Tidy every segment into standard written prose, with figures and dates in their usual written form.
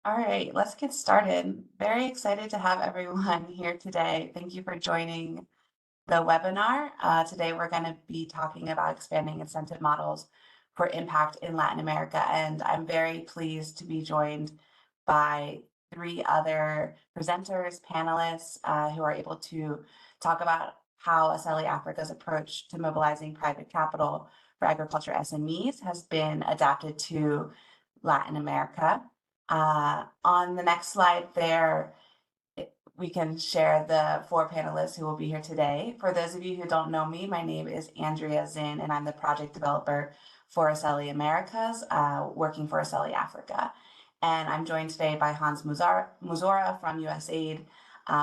All right, let's get started. Very excited to have everyone here today. Thank you for joining the webinar. Today, we're going to be talking about expanding incentive models for impact in Latin America. And I'm very pleased to be joined by three other presenters, panelists, who are able to talk about how Aceli Africa's approach to mobilizing private capital for agriculture SMEs has been adapted to Latin America. On the next slide there, we can share the four panelists who will be here today. For those of you who don't know me, my name is Andrea Zinn, and I'm the project developer for Aceli Americas, working for Aceli Africa. And I'm joined today by Hans Muzora from USAID,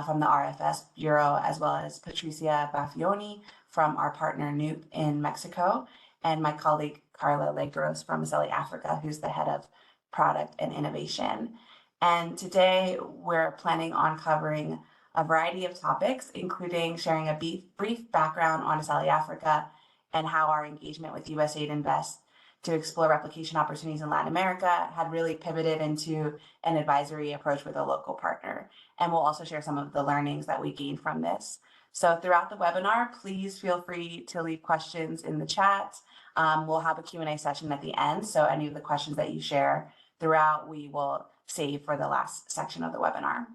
from the RFS Bureau, as well as Patricia Baffioni from our partner Nuup in Mexico, and my colleague Carla Legros from Aceli Africa, who's the head of product and innovation. And today we're planning on covering a variety of topics, including sharing a brief background on Aceli Africa and how our engagement with USAID Invest to explore replication opportunities in Latin America had really pivoted into an advisory approach with a local partner. And we'll also share some of the learnings that we gained from this. So throughout the webinar, please feel free to leave questions in the chat. We'll have a Q&A session at the end. So any of the questions that you share throughout, we will save for the last section of the webinar.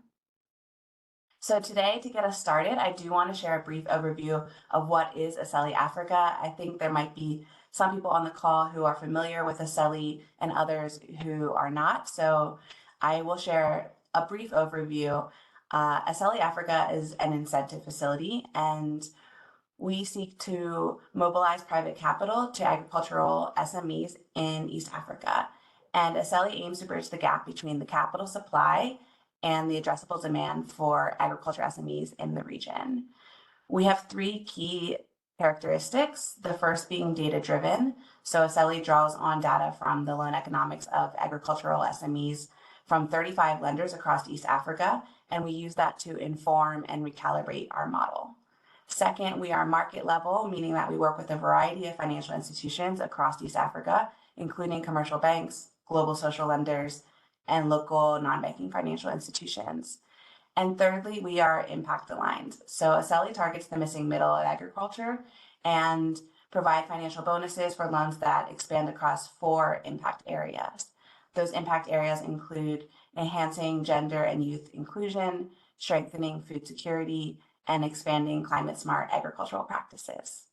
So today, to get us started, I do want to share a brief overview of what is Aceli Africa. I think there might be some people on the call who are familiar with Aceli and others who are not. So I will share a brief overview. Aceli Africa is an incentive facility, and we seek to mobilize private capital to agricultural SMEs in East Africa. And Aceli aims to bridge the gap between the capital supply and the addressable demand for agriculture SMEs in the region. We have three key characteristics, the first being data-driven. So Aceli draws on data from the loan economics of agricultural SMEs from 35 lenders across East Africa, and we use that to inform and recalibrate our model. Second, we are market level, meaning that we work with a variety of financial institutions across East Africa, including commercial banks, global social lenders, and local non-banking financial institutions. And thirdly, we are impact aligned. So Aceli targets the missing middle of agriculture and provide financial bonuses for loans that expand across 4 impact areas. Those impact areas include enhancing gender and youth inclusion, strengthening food security, and expanding climate-smart agricultural practices.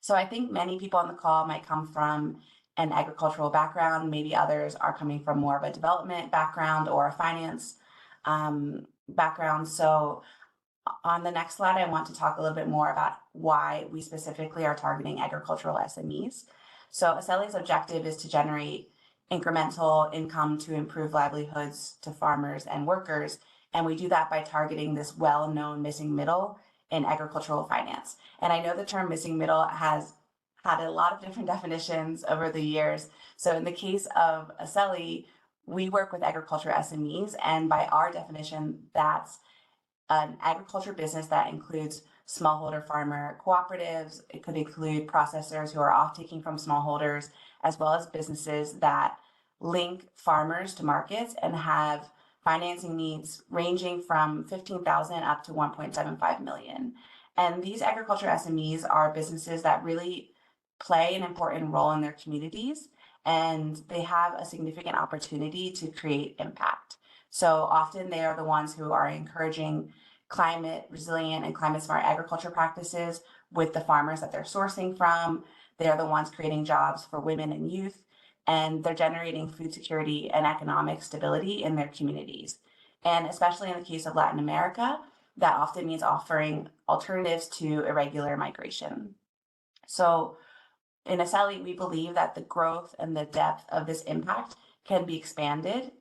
So I think many people on the call might come from an agricultural background. Maybe others are coming from more of a development background or a finance background. So on the next slide, I want to talk a little bit more about why we specifically are targeting agricultural SMEs. So Aceli's objective is to generate incremental income to improve livelihoods to farmers and workers. And we do that by targeting this well-known missing middle in agricultural finance. And I know the term missing middle has had a lot of different definitions over the years. So in the case of Aceli, we work with agriculture SMEs, and by our definition, that's an agriculture business that includes smallholder farmer cooperatives. It could include processors who are off-taking from smallholders, as well as businesses that link farmers to markets and have financing needs ranging from 15,000 up to 1.75 million. And these agriculture SMEs are businesses that really play an important role in their communities, and they have a significant opportunity to create impact. So often they are the ones who are encouraging climate resilient and climate smart agriculture practices with the farmers that they're sourcing from. They are the ones creating jobs for women and youth, and they're generating food security and economic stability in their communities. And especially in the case of Latin America, that often means offering alternatives to irregular migration. So in Aceli, we believe that the growth and the depth of this impact can be expanded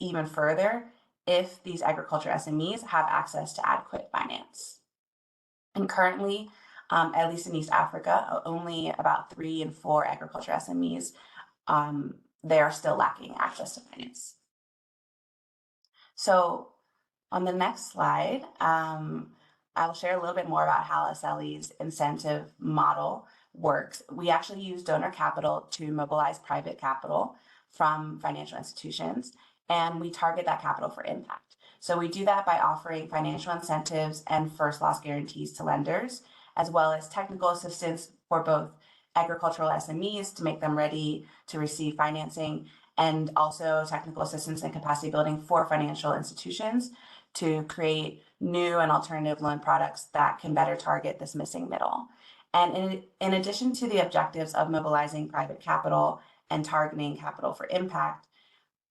even further if these agriculture SMEs have access to adequate finance. And currently, at least in East Africa, only about 3 in 4 agriculture SMEs, they are still lacking access to finance. So on the next slide, I'll share a little bit more about how Aceli's incentive model works. We actually use donor capital to mobilize private capital from financial institutions. and we target that capital for impact. So we do that by offering financial incentives and first loss guarantees to lenders, as well as technical assistance for both agricultural SMEs to make them ready to receive financing, and also technical assistance and capacity building for financial institutions to create new and alternative loan products that can better target this missing middle. And in addition to the objectives of mobilizing private capital and targeting capital for impact,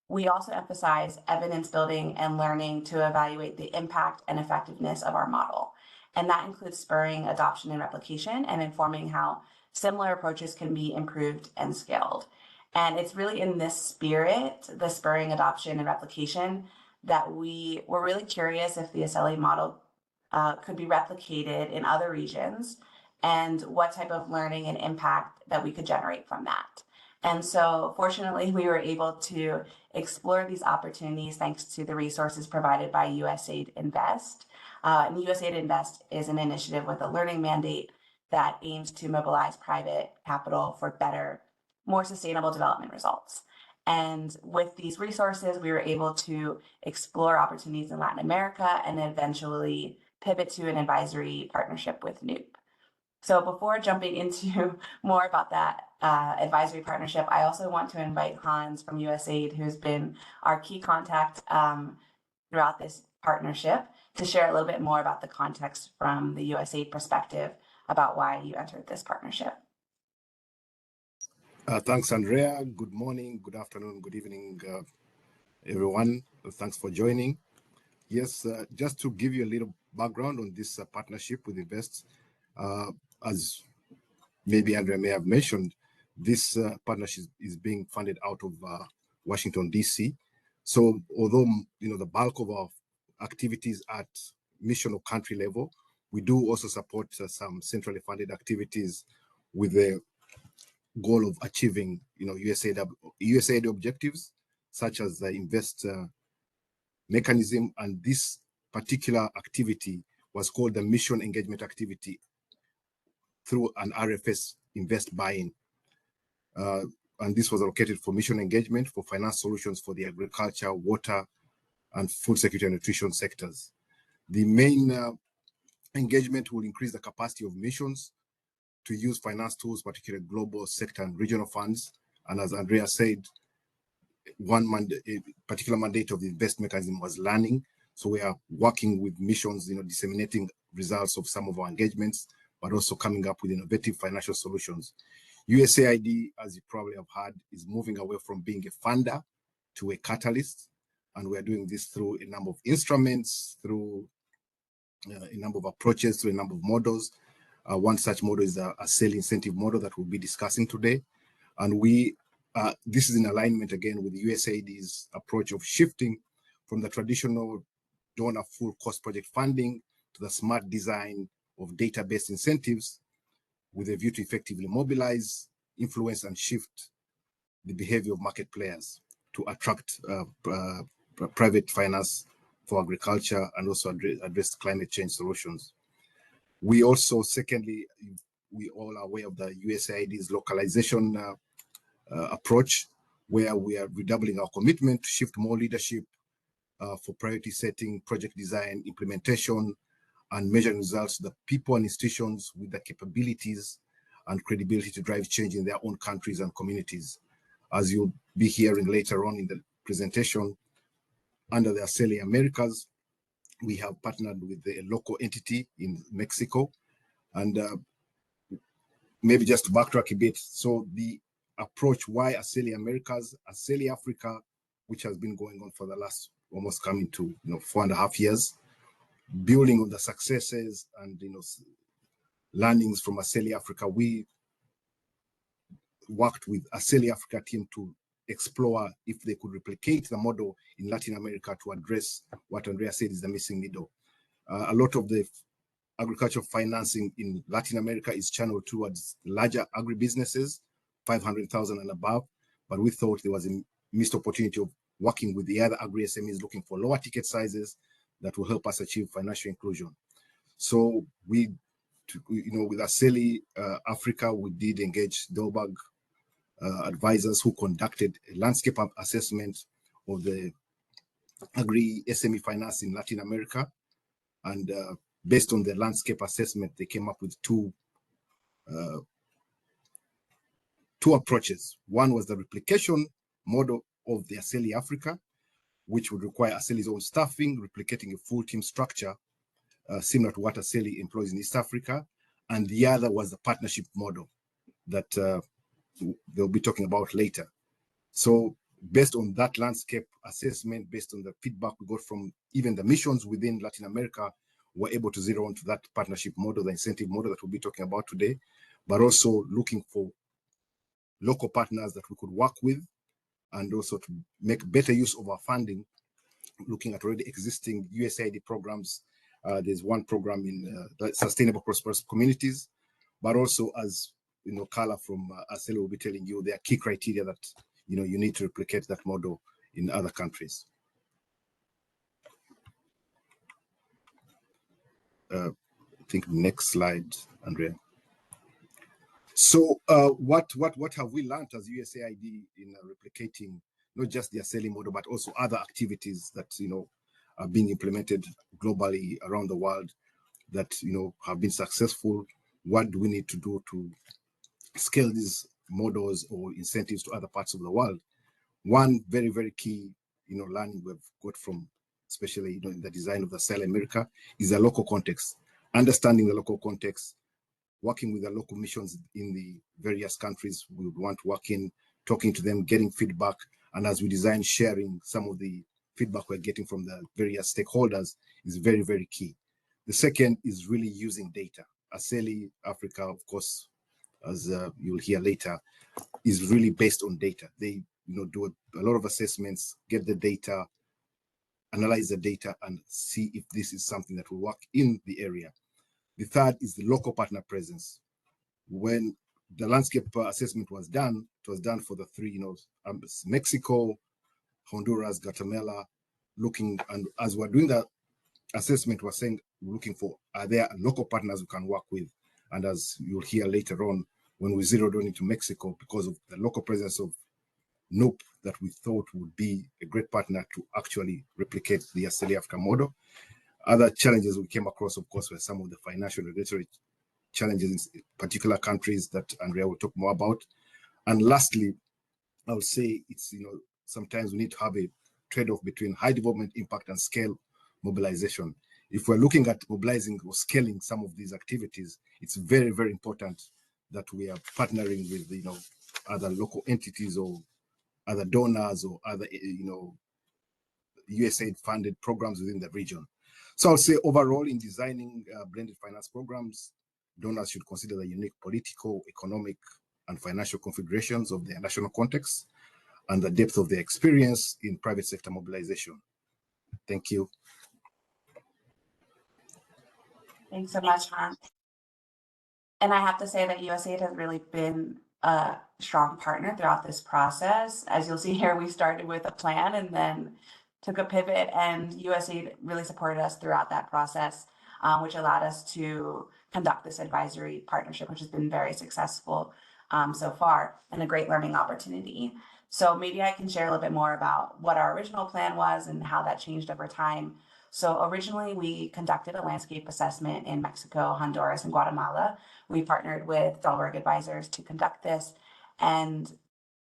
we also emphasize evidence building and learning to evaluate the impact and effectiveness of our model. And that includes spurring adoption and replication and informing how similar approaches can be improved and scaled. And it's really in this spirit, the spurring adoption and replication, that we were really curious if the Aceli model could be replicated in other regions and what type of learning and impact that we could generate from that. And so fortunately, we were able to explore these opportunities thanks to the resources provided by USAID Invest. And USAID Invest is an initiative with a learning mandate that aims to mobilize private capital for better, more sustainable development results. And with these resources, we were able to explore opportunities in Latin America and eventually pivot to an advisory partnership with Nuup. So before jumping into more about that advisory partnership, I also want to invite Hans from USAID, who's been our key contact throughout this partnership, to share a little bit more about the context from the USAID perspective about why you entered this partnership. Thanks, Andrea. Good morning, good afternoon, good evening, everyone. Thanks for joining. Yes, just to give you a little background on this partnership with Invest, as maybe Andrea may have mentioned, this partnership is being funded out of Washington, D.C. So although the bulk of our activities at mission or country level, we do also support some centrally funded activities with the goal of achieving USAID objectives, such as the Invest mechanism. And this particular activity was called the Mission Engagement Activity through an RFS Invest buy-in. And this was allocated for mission engagement for finance solutions for the agriculture, water, and food security and nutrition sectors. The main engagement will increase the capacity of missions to use finance tools, particularly global sector and regional funds. And as Andrea said, a particular mandate of the Invest mechanism was learning. So we are working with missions, disseminating results of some of our engagements, but also coming up with innovative financial solutions. USAID, as you probably have heard, is moving away from being a funder to a catalyst. And we're doing this through a number of instruments, through a number of approaches, through a number of models. One such model is a Aceli incentive model that we'll be discussing today. And this is in alignment again with USAID's approach of shifting from the traditional donor full cost project funding to the smart design of data-based incentives with a view to effectively mobilize, influence, and shift the behavior of market players to attract private finance for agriculture and also address climate change solutions. We also, secondly, we all are aware of the USAID's localization approach, where we are redoubling our commitment to shift more leadership for priority setting, project design, implementation, and measuring results to the people and institutions with the capabilities and credibility to drive change in their own countries and communities. As you'll be hearing later on in the presentation, under the Aceli Americas, we have partnered with a local entity in Mexico. And maybe just to backtrack a bit, so the approach, why Aceli Americas, Aceli Africa, which has been going on for the last almost coming to 4.5 years, building on the successes and learnings from Aceli Africa. We worked with Aceli Africa team to explore if they could replicate the model in Latin America to address what Andrea said is the missing middle. A lot of the agricultural financing in Latin America is channeled towards larger agribusinesses, 500,000 and above, but we thought there was a missed opportunity of working with the other agri-SMEs looking for lower ticket sizes that will help us achieve financial inclusion. So with Aceli Africa, we did engage Delberg advisors who conducted a landscape assessment of the agri-SME finance in Latin America. And based on the landscape assessment, they came up with two approaches. One was the replication model of the Aceli Africa, which would require Aceli's own staffing, replicating a full team structure similar to what Aceli employs in East Africa. And the other was the partnership model that they'll be talking about later. So based on that landscape assessment, based on the feedback we got from even the missions within Latin America, we're able to zero into that partnership model, the incentive model that we'll be talking about today, but also looking for local partners that we could work with, and also to make better use of our funding, looking at already existing USAID programs. There's one program in Sustainable Prosperous Communities, but also, as you know, Carla from Aceli will be telling you, there are key criteria that you need to replicate that model in other countries. I think next slide, Andrea. So what have we learned as USAID in replicating not just the Aceli model, but also other activities that are being implemented globally around the world that have been successful? What do we need to do to scale these models or incentives to other parts of the world? One very, very key learning we've got from, especially in the design of the Aceli America, is the local context. Understanding the local context, working with the local missions in the various countries we would want to work in, talking to them, getting feedback, and as we design, sharing some of the feedback we're getting from the various stakeholders is very, very key. The second is really using data. Aceli Africa, of course, as you'll hear later, is really based on data. They do a lot of assessments, get the data, analyze the data, and see if this is something that will work in the area. The third is the local partner presence. When the landscape assessment was done, it was done for the three, Mexico, Honduras, Guatemala, looking, and as we're doing the assessment, we're saying, looking for, are there local partners we can work with? And as you'll hear later on, when we zeroed on into Mexico, because of the local presence of Nuup, that we thought would be a great partner to actually replicate the Aceli Africa model. Other challenges we came across, of course, were some of the financial and regulatory challenges in particular countries that Andrea will talk more about. And lastly, I would say it's, sometimes we need to have a trade-off between high development impact and scale mobilization. If we're looking at mobilizing or scaling some of these activities, it's very, very important that we are partnering with, other local entities or other donors or other, USAID-funded programs within the region. So I'll say overall, in designing blended finance programs, donors should consider the unique political, economic, and financial configurations of their national context and the depth of their experience in private sector mobilization. Thank you. Thanks so much, Hans. And I have to say that USAID has really been a strong partner throughout this process. As you'll see here, we started with a plan and then took a pivot, and USAID really supported us throughout that process, which allowed us to conduct this advisory partnership, which has been very successful so far and a great learning opportunity. So maybe I can share a little bit more about what our original plan was and how that changed over time. So originally we conducted a landscape assessment in Mexico, Honduras, and Guatemala. We partnered with Dahlberg Advisors to conduct this. And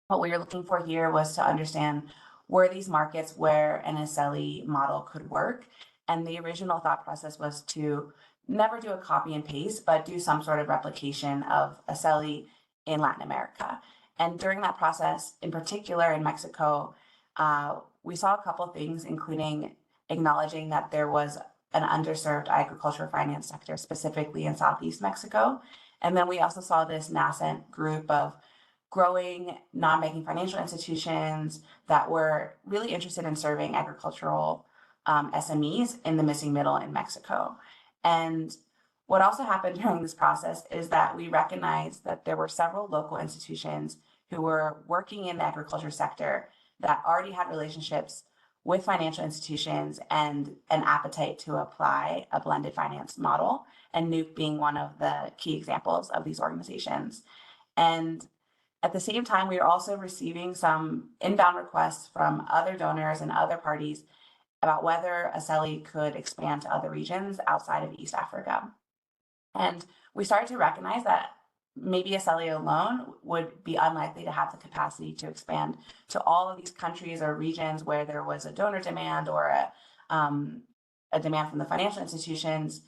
what we were looking for here was to understand, were these markets where an Aceli model could work? And the original thought process was to never do a copy and paste, but do some sort of replication of Aceli in Latin America. And during that process, in particular in Mexico, we saw a couple of things, including acknowledging that there was an underserved agriculture finance sector, specifically in Southeast Mexico. And then we also saw this nascent group of growing non-banking financial institutions that were really interested in serving agricultural SMEs in the missing middle in Mexico. And what also happened during this process is that we recognized that there were several local institutions who were working in the agriculture sector that already had relationships with financial institutions and an appetite to apply a blended finance model, and Nuup being one of the key examples of these organizations. And at the same time, we are also receiving some inbound requests from other donors and other parties about whether Aceli could expand to other regions outside of East Africa. And we started to recognize that maybe Aceli alone would be unlikely to have the capacity to expand to all of these countries or regions where there was a donor demand or a demand from the financial institutions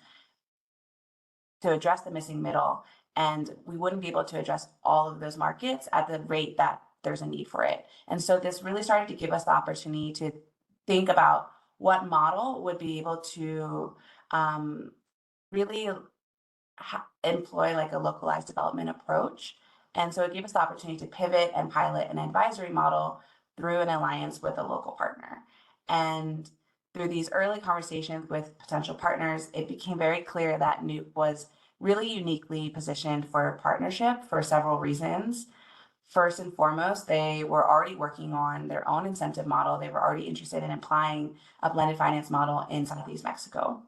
to address the missing middle. And we wouldn't be able to address all of those markets at the rate that there's a need for it. And so this really started to give us the opportunity to think about what model would be able to really employ like a localized development approach. And so it gave us the opportunity to pivot and pilot an advisory model through an alliance with a local partner. And through these early conversations with potential partners, it became very clear that Nuup was really uniquely positioned for partnership for several reasons. First and foremost, they were already working on their own incentive model. They were already interested in applying a blended finance model in Southeast Mexico.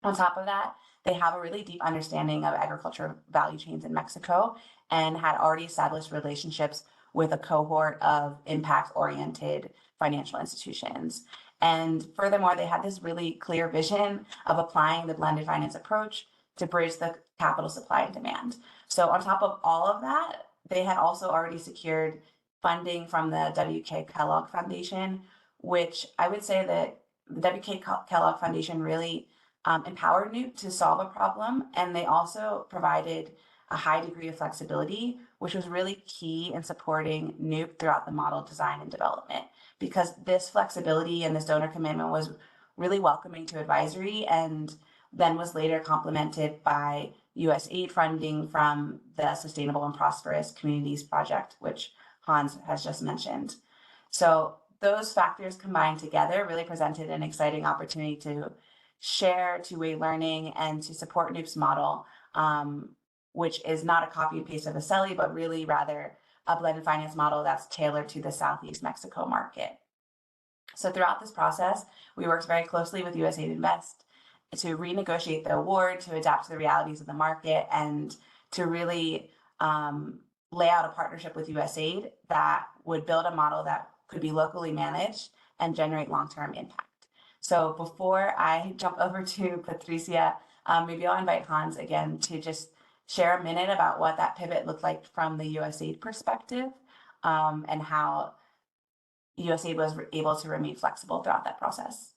On top of that, they have a really deep understanding of agriculture value chains in Mexico and had already established relationships with a cohort of impact-oriented financial institutions. And furthermore, they had this really clear vision of applying the blended finance approach to bridge the capital supply and demand. So on top of all of that, they had also already secured funding from the W.K. Kellogg Foundation, which I would say that the W.K. Kellogg Foundation really empowered Nuup to solve a problem, and they also provided a high degree of flexibility, which was really key in supporting Nuup throughout the model design and development, because this flexibility and this donor commitment was really welcoming to advisory and then was later complemented by USAID funding from the Sustainable and Prosperous Communities Project, which Hans has just mentioned. So those factors combined together really presented an exciting opportunity to share two-way learning and to support Nuup's model, which is not a copy and paste of Aceli, but really rather a blended finance model that's tailored to the Southeast Mexico market. So throughout this process, we worked very closely with USAID Invest to renegotiate the award, to adapt to the realities of the market, and to really lay out a partnership with USAID that would build a model that could be locally managed and generate long-term impact. So before I jump over to Patricia, maybe I'll invite Hans again to just share a minute about what that pivot looked like from the USAID perspective, and how USAID was able to remain flexible throughout that process.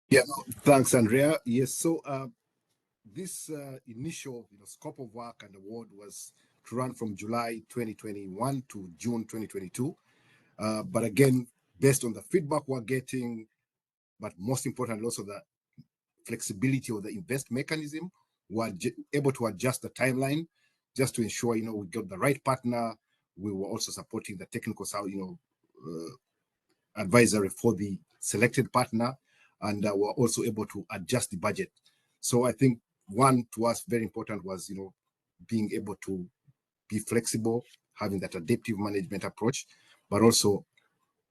Yeah, no, thanks, Andrea. Yes, so this initial scope of work and award was to run from July 2021 to June 2022. But again, based on the feedback we're getting, but most importantly, also the flexibility of the invest mechanism, we're able to adjust the timeline just to ensure, we got the right partner. We were also supporting the technical side, advisory for the selected partner, and we're also able to adjust the budget. So I think one to us very important was, being able to be flexible, having that adaptive management approach, but also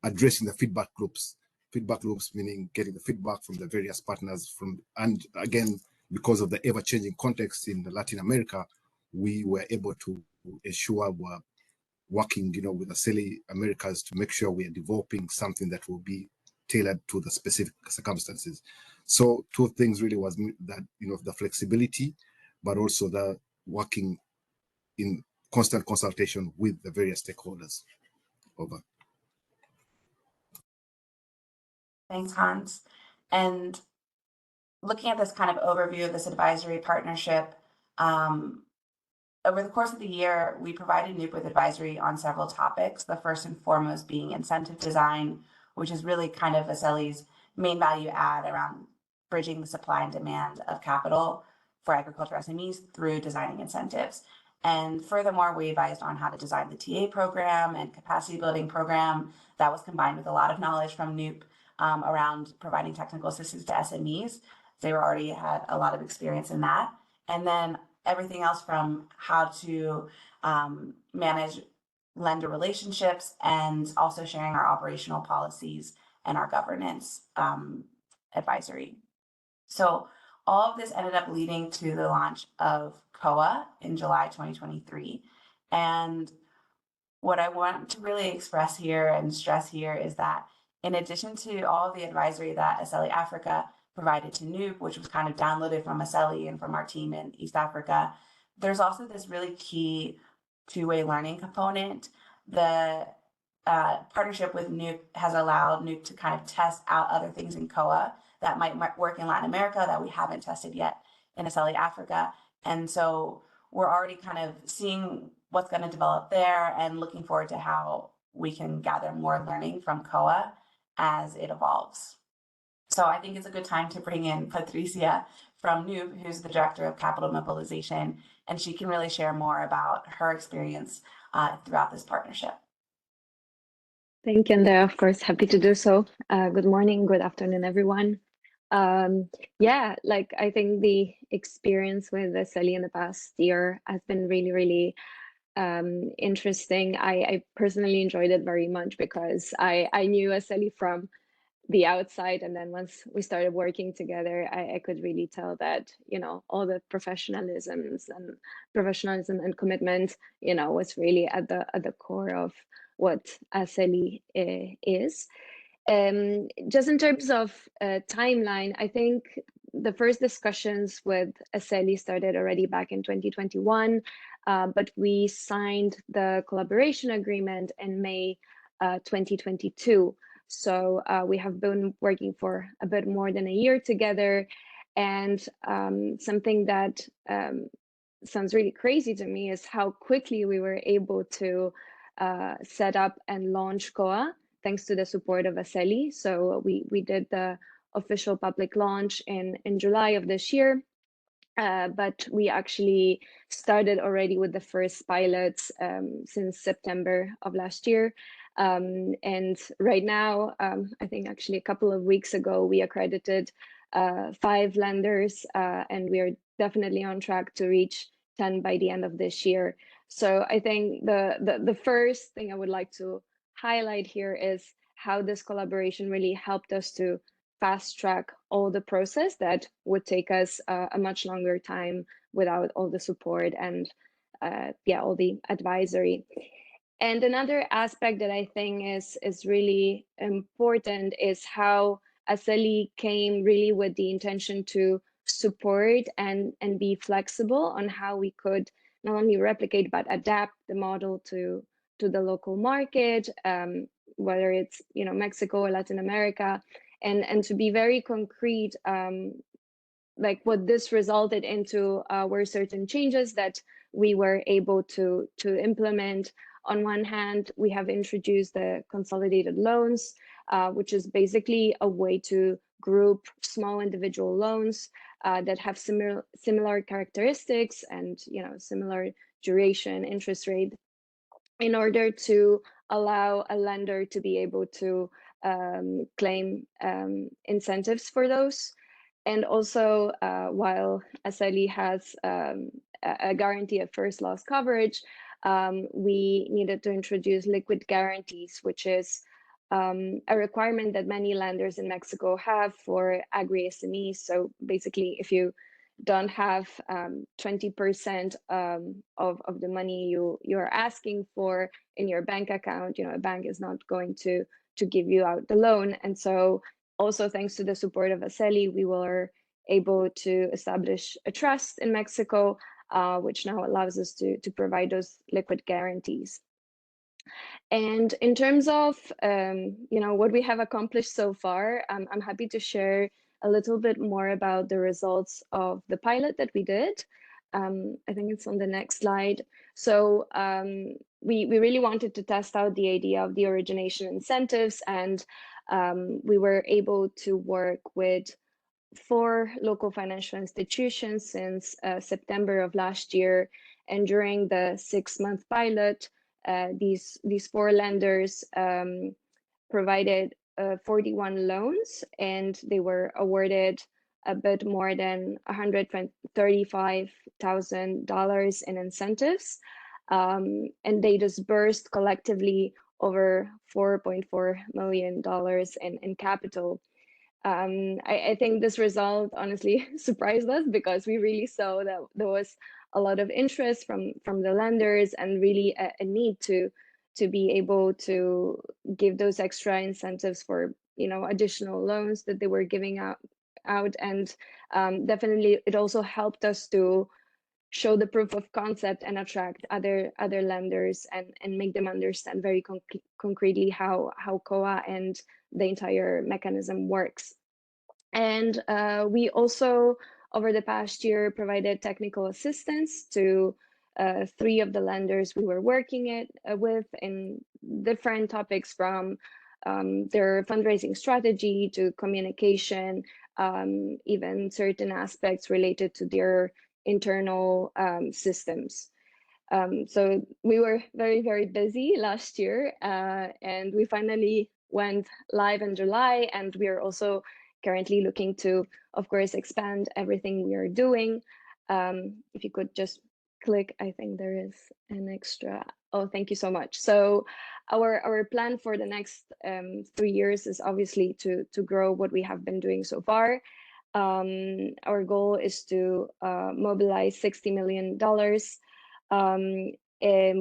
addressing the feedback loops. Feedback loops meaning getting the feedback from the various partners and again, because of the ever-changing context in Latin America, we were able to ensure we're working, with Aceli Americas to make sure we are developing something that will be tailored to the specific circumstances. So two things really was that, the flexibility, but also the working in constant consultation with the various stakeholders. Over. Thanks, Hans. And looking at this kind of overview of this advisory partnership, over the course of the year, we provided Nuup with advisory on several topics, the first and foremost being incentive design, which is really kind of Aceli's main value add around bridging the supply and demand of capital for agriculture SMEs through designing incentives. And furthermore, we advised on how to design the TA program and capacity building program that was combined with a lot of knowledge from Nuup around providing technical assistance to SMEs. They already had a lot of experience in that. And then everything else from how to manage lender relationships and also sharing our operational policies and our governance advisory. So all of this ended up leading to the launch of COA in July 2023. And what I want to really express here and stress here is that In addition to all of the advisory that Aceli Africa provided to Nuup, which was kind of downloaded from Aceli and from our team in East Africa, there's also this really key two-way learning component. The partnership with Nuup has allowed Nuup to kind of test out other things in COA that might work in Latin America that we haven't tested yet in Aceli Africa. And so we're already kind of seeing what's going to develop there and looking forward to how we can gather more learning from COA as it evolves. So I think it's a good time to bring in Patricia from Nuup, who's the Director of Capital Mobilization, and she can really share more about her experience throughout this partnership. Thank you, Andrea. Of course, happy to do so. Good morning, good afternoon, everyone. Yeah, like I think the experience with Aceli in the past year has been really interesting. I personally enjoyed it very much because I knew Aceli from the outside, and then once we started working together, I could really tell that, you know, all the professionalism and commitment, you know, was really at the core of what Aceli is. Just in terms of timeline, I think the first discussions with Aceli started already back in 2021, but we signed the collaboration agreement in May 2022. So we have been working for a bit more than a year together. And something that sounds really crazy to me is how quickly we were able to set up and launch COA, thanks to the support of Aceli. So we did the official public launch in July of this year. But we actually started already with the first pilots since September of last year. And right now, I think actually a couple of weeks ago, we accredited 5 lenders, and we are definitely on track to reach 10 by the end of this year. So I think the first thing I would like to highlight here is how this collaboration really helped us to fast track all the process that would take us a much longer time without all the support and yeah, all the advisory. And another aspect that I think is really important is how Aceli came really with the intention to support and be flexible on how we could not only replicate but adapt the model to the local market, whether it's, you know, Mexico or Latin America, and to be very concrete, like what this resulted into were certain changes that we were able to implement. On one hand, we have introduced the consolidated loans, which is basically a way to group small individual loans that have similar characteristics and, you know, similar duration, interest rate, in order to allow a lender to be able to claim incentives for those. And also, while Aceli has a guarantee of first loss coverage, we needed to introduce liquid guarantees, which is a requirement that many lenders in Mexico have for agri-SMEs. So basically, if you don't have 20% of the money you're asking for in your bank account, you know, a bank is not going to give you out the loan. And so also thanks to the support of Aceli, we were able to establish a trust in Mexico, which now allows us to provide those liquid guarantees. And in terms of you know, what we have accomplished so far, I'm happy to share a little bit more about the results of the pilot that we did. I think it's on the next slide. So we really wanted to test out the idea of the origination incentives, and we were able to work with 4 local financial institutions since September of last year. And during the 6-month pilot, these 4 lenders provided 41 loans, and they were awarded a bit more than $135,000 in incentives. And they disbursed collectively over $4.4 million in capital. I think this result honestly surprised us, because we really saw that there was a lot of interest from the lenders and really a need to to be able to give those extra incentives for, additional loans that they were giving out. And definitely it also helped us to show the proof of concept and attract other lenders and make them understand very concretely how COA and the entire mechanism works. And we also, over the past year, provided technical assistance to 3 of the lenders we were working with in different topics, from their fundraising strategy to communication, even certain aspects related to their internal systems. So we were very, very busy last year, and we finally went live in July, and we are also currently looking to, of course, expand everything we are doing. If you could just click, I think there is an extra. Oh, thank you so much. So our plan for the next 3 years is obviously to grow what we have been doing so far. Our goal is to mobilize $60 million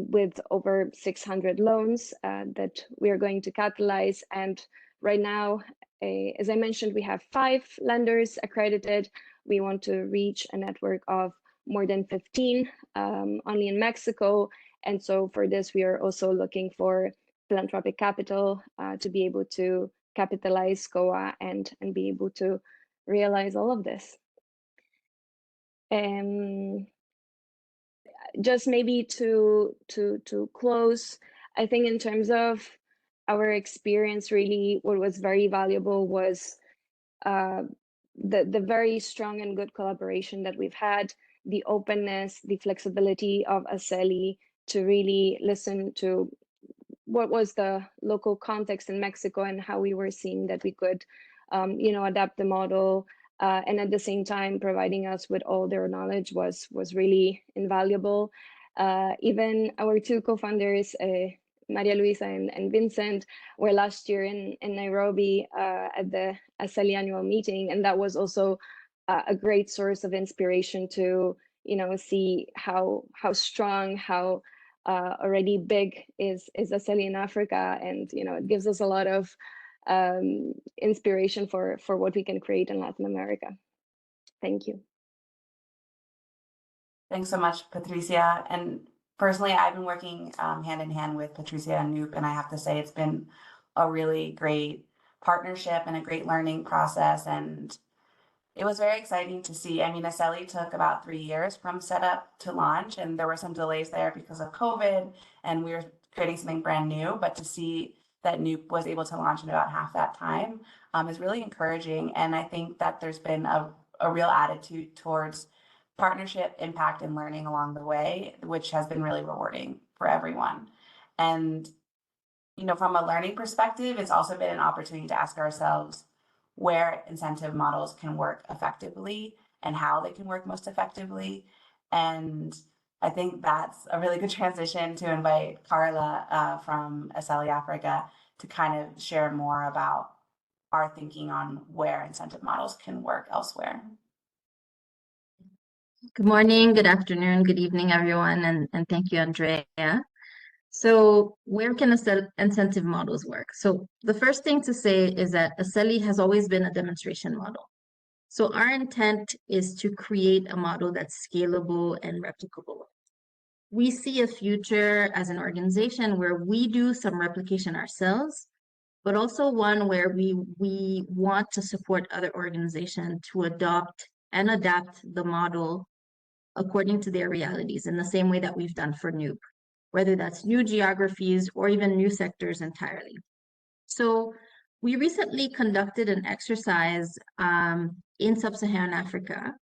with over 600 loans that we are going to capitalize. And right now, as I mentioned, we have 5 lenders accredited. We want to reach a network of more than 15 only in Mexico. And so for this, we are also looking for philanthropic capital to be able to capitalize COA and be able to realize all of this. Just maybe to close, I think in terms of our experience, really what was very valuable was the very strong and good collaboration that we've had, the openness, the flexibility of Aceli to really listen to what was the local context in Mexico and how we were seeing that we could, adapt the model. And at the same time, providing us with all their knowledge was really invaluable. Even our 2 co-founders, Maria Luisa and Vincent, were last year in Nairobi at the Aceli annual meeting, and that was also a great source of inspiration to see how strong, how already big is Aceli in Africa, and it gives us a lot of inspiration for what we can create in Latin America. Thank you. Thanks so much, Patricia. And personally, I've been working hand in hand with Patricia and Nuup, and I have to say it's been a really great partnership and a great learning process. And it was very exciting to see. I mean, Aceli took about 3 years from setup to launch, and there were some delays there because of COVID, and we were creating something brand new. But to see that Nuup was able to launch in about half that time is really encouraging. And I think that there's been a real attitude towards partnership, impact, and learning along the way, which has been really rewarding for everyone. And, from a learning perspective, it's also been an opportunity to ask ourselves where incentive models can work effectively and how they can work most effectively. And I think that's a really good transition to invite Carla from Aceli Africa to kind of share more about our thinking on where incentive models can work elsewhere. Good morning, good afternoon, good evening, everyone, and thank you, Andrea. So where can incentive models work? So the first thing to say is that Aceli has always been a demonstration model. So our intent is to create a model that's scalable and replicable. We see a future as an organization where we do some replication ourselves, but also one where we want to support other organizations to adopt and adapt the model according to their realities in the same way that we've done for Nuup, whether that's new geographies or even new sectors entirely. So we recently conducted an exercise in sub-Saharan Africa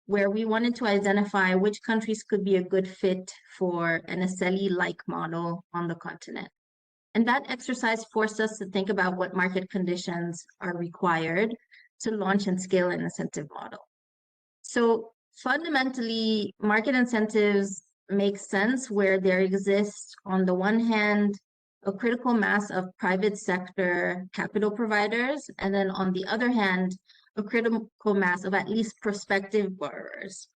where we wanted to identify which countries could be a good fit for an Aceli-like model on the continent. And that exercise forced us to think about what market conditions are required to launch and scale an incentive model. So fundamentally, market incentives make sense where there exists, on the one hand, a critical mass of private sector capital providers, and then on the other hand, a critical mass of at least prospective borrowers.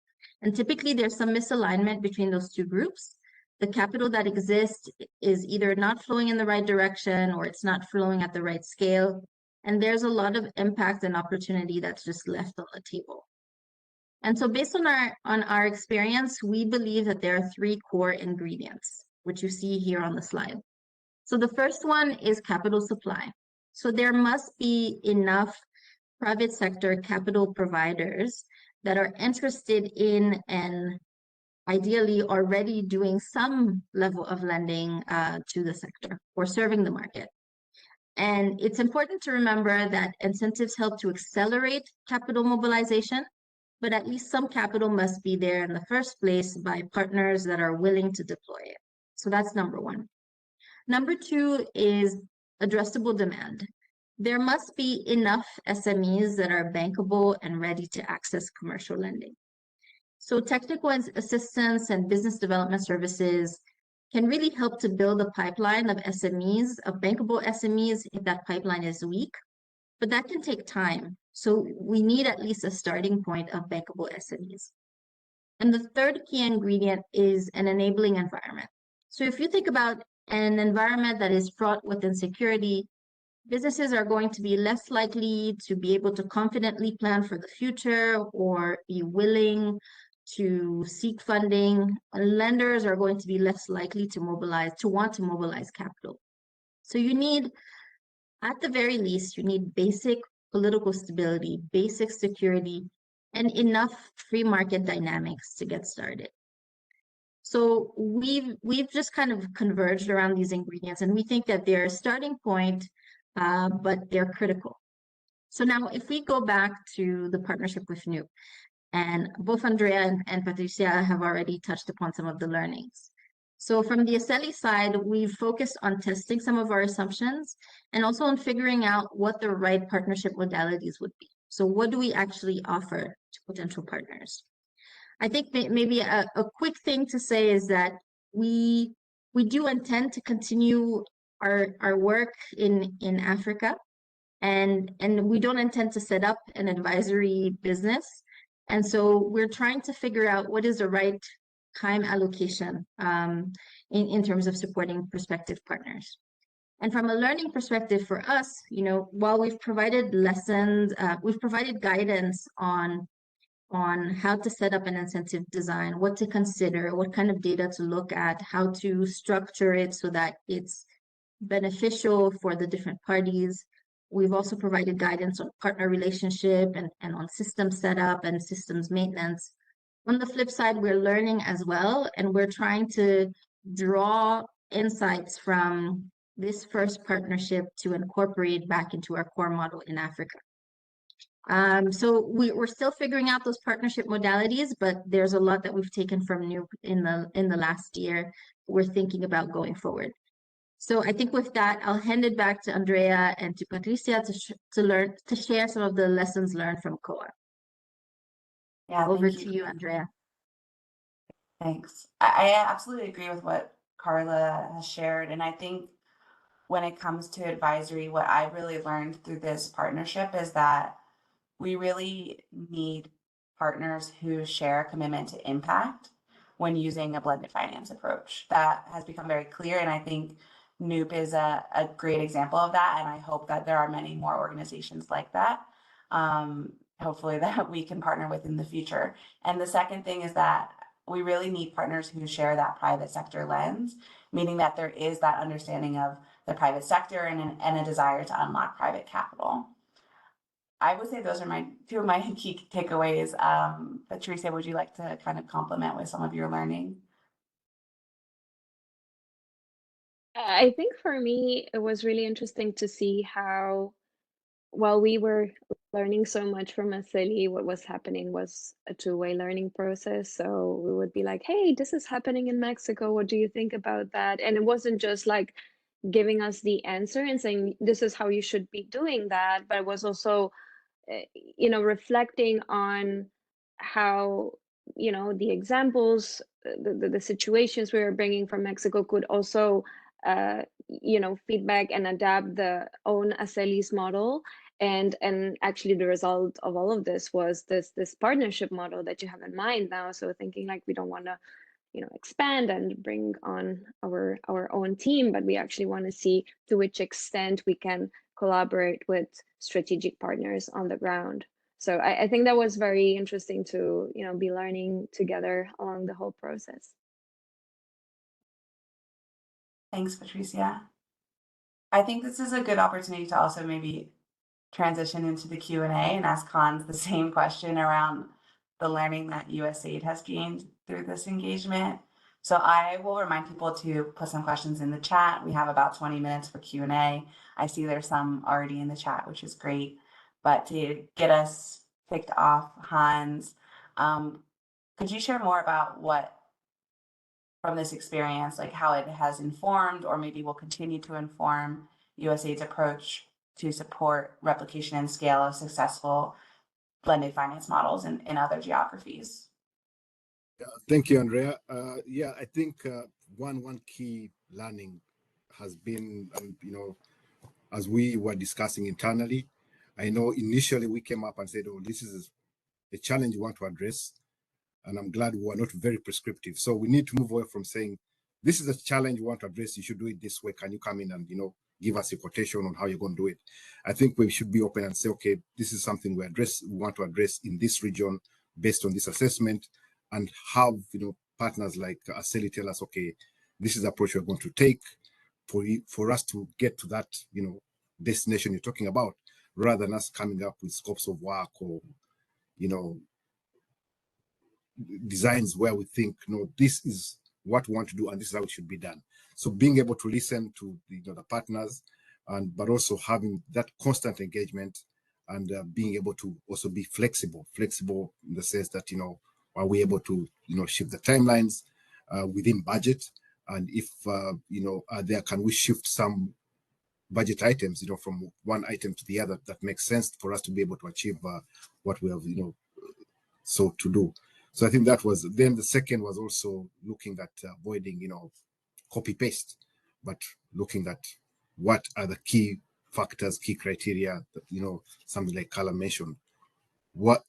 And typically there's some misalignment between those 2 groups. the capital that exists is either not flowing in the right direction or it's not flowing at the right scale. And there's a lot of impact and opportunity that's just left on the table. And so based on our experience, we believe that there are three core ingredients, which you see here on the slide. So the first one is capital supply. So there must be enough private sector capital providers that are interested in and ideally already doing some level of lending to the sector or serving the market. And it's important to remember that incentives help to accelerate capital mobilization, but at least some capital must be there in the first place by partners that are willing to deploy it. So that's number one. Number two is addressable demand. There must be enough SMEs that are bankable and ready to access commercial lending. So technical assistance and business development services can really help to build a pipeline of SMEs, of bankable SMEs, if that pipeline is weak, but that can take time. So we need at least a starting point of bankable SMEs. And the third key ingredient is an enabling environment. So if you think about an environment that is fraught with insecurity, businesses are going to be less likely to be able to confidently plan for the future or be willing to seek funding. And lenders are going to be less likely to want to mobilize capital. So you need, at the very least, you need basic political stability, basic security, and enough free market dynamics to get started. So we've just kind of converged around these ingredients, and we think that they're a starting point, but they're critical. So now if we go back to the partnership with Nuup, and both Andrea and Patricia have already touched upon some of the learnings. So from the Aceli side, we've focused on testing some of our assumptions and also on figuring out what the right partnership modalities would be. So what do we actually offer to potential partners? I think maybe a quick thing to say is that we do intend to continue our work in Africa, and we don't intend to set up an advisory business. And so we're trying to figure out what is the right time allocation in terms of supporting prospective partners. And from a learning perspective for us, while we've provided lessons, we've provided guidance on how to set up an incentive design, what to consider, what kind of data to look at, how to structure it so that it's beneficial for the different parties. We've also provided guidance on partner relationship and on system setup and systems maintenance. On the flip side, we're learning as well, and we're trying to draw insights from this first partnership to incorporate back into our core model in Africa. So we're still figuring out those partnership modalities, but there's a lot that we've taken from Nuup in the last year we're thinking about going forward. So I think with that, I'll hand it back to Andrea and to Patricia to share some of the lessons learned from COA. Yeah, over to you, Andrea. Thanks. I absolutely agree with what Carla has shared. And I think when it comes to advisory, what I really learned through this partnership is that we really need partners who share a commitment to impact when using a blended finance approach. That has become very clear. And I think Nuup is a great example of that. And I hope that there are many more organizations like that. Hopefully that we can partner with in the future. And the second thing is that we really need partners who share that private sector lens, meaning that there is that understanding of the private sector and a desire to unlock private capital. I would say those are two of my key takeaways. Patricia, would you like to kind of complement with some of your learning? I think for me, it was really interesting to see how, while we were learning so much from Aceli, what was happening was a two-way learning process. So we would be like, hey, this is happening in Mexico. What do you think about that? And it wasn't just like giving us the answer and saying, this is how you should be doing that, but it was also, reflecting on how, the examples, the situations we were bringing from Mexico could also, feedback and adapt the own Aceli's model. And actually the result of all of this was this partnership model that you have in mind now. So thinking like we don't want to, expand and bring on our own team, but we actually want to see to which extent we can collaborate with strategic partners on the ground. So I think that was very interesting to be learning together along the whole process. Thanks, Patricia. I think this is a good opportunity to also maybe transition into the Q&A and ask Hans the same question around the learning that USAID has gained through this engagement. So I will remind people to put some questions in the chat. We have about 20 minutes for Q&A. I see there's some already in the chat, which is great. But to get us kicked off, Hans, could you share more about what from this experience, like how it has informed or maybe will continue to inform USAID's approach to support replication and scale of successful blended finance models in other geographies? Thank you, Andrea. Yeah, I think one key learning has been, as we were discussing internally, I know initially we came up and said, oh, this is a challenge we want to address. And I'm glad we are not very prescriptive. So we need to move away from saying, this is a challenge we want to address. You should do it this way. Can you come in and, give us a quotation on how you're going to do it? I think we should be open and say, okay, this is something we want to address in this region based on this assessment, and have, partners like Aceli tell us, okay, this is the approach we're going to take for us to get to that, destination you're talking about, rather than us coming up with scopes of work or, designs where we think, no, this is what we want to do and this is how it should be done. So being able to listen to the partners, but also having that constant engagement, and being able to also be flexible in the sense that, are we able to, shift the timelines within budget? And if, can we shift some budget items, from one item to the other that makes sense for us to be able to achieve what we have, so to do. So I think that was, then the second was also looking at avoiding, copy paste, but looking at what are the key factors, key criteria that, something like Carla mentioned. What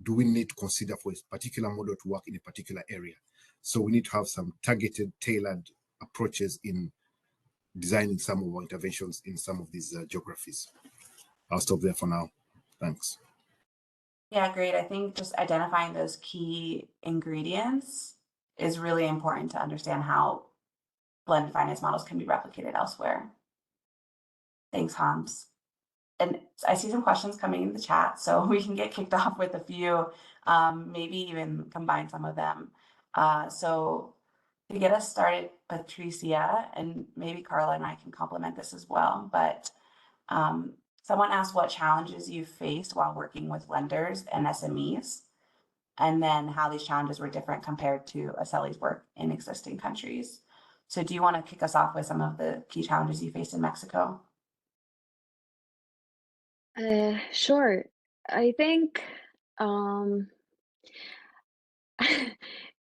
do we need to consider for a particular model to work in a particular area? So we need to have some targeted, tailored approaches in designing some of our interventions in some of these geographies. I'll stop there for now. Thanks. Yeah, great. I think just identifying those key ingredients is really important to understand how blended finance models can be replicated elsewhere. Thanks, Hans. And I see some questions coming in the chat, so we can get kicked off with a few, maybe even combine some of them. So to get us started, Patricia, and maybe Carla and I can complement this as well, but someone asked what challenges you faced while working with lenders and SMEs, and then how these challenges were different compared to Aceli's work in existing countries. So do you want to kick us off with some of the key challenges you faced in Mexico? Sure. I think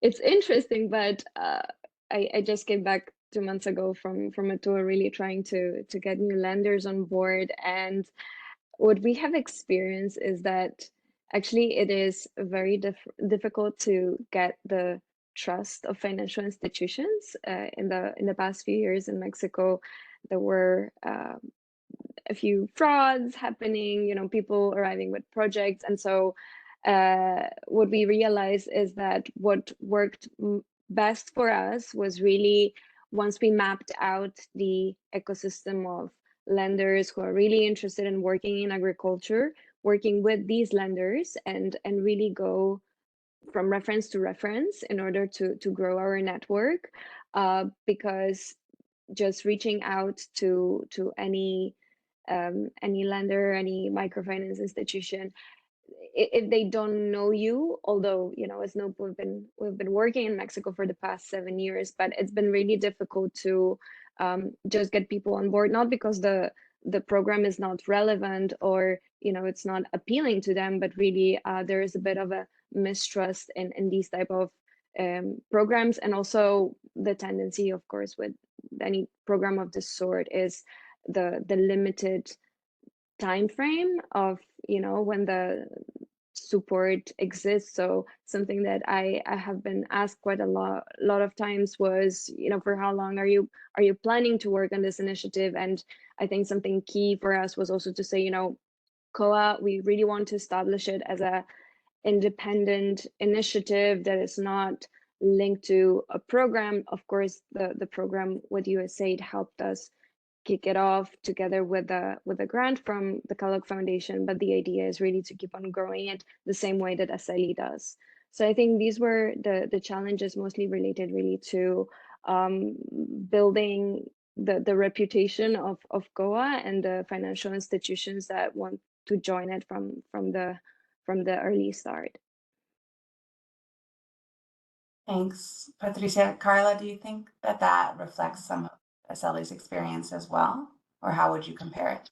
it's interesting, but I just came back 2 months ago from a tour, really trying to get new lenders on board. And what we have experienced is that actually it is very difficult to get the trust of financial institutions. In the past few years in Mexico, there were a few frauds happening, people arriving with projects. And so what we realized is that what worked best for us was really, once we mapped out the ecosystem of lenders who are really interested in working in agriculture, working with these lenders and really go from reference to reference in order to grow our network, because just reaching out to any lender, any microfinance institution, if they don't know you, although as Nuup we've been working in Mexico for the past 7 years, but it's been really difficult to just get people on board, not because the program is not relevant or it's not appealing to them, but really there is a bit of a mistrust in these type of programs. And also the tendency, of course, with any program of this sort is the limited time frame of when the support exists. So something that I have been asked quite a lot of times was, for how long are you planning to work on this initiative? And I think something key for us was also to say, COA, we really want to establish it as a independent initiative that is not linked to a program. Of course, the program with USAID helped us kick it off together with a grant from the Kellogg Foundation, but the idea is really to keep on growing it the same way that Aceli does. So I think these were the challenges mostly related really to building the reputation of COA and the financial institutions that want to join it from the early start. Thanks, Patricia. Carla, do you think that that reflects some of Aceli's experience as well, or how would you compare it?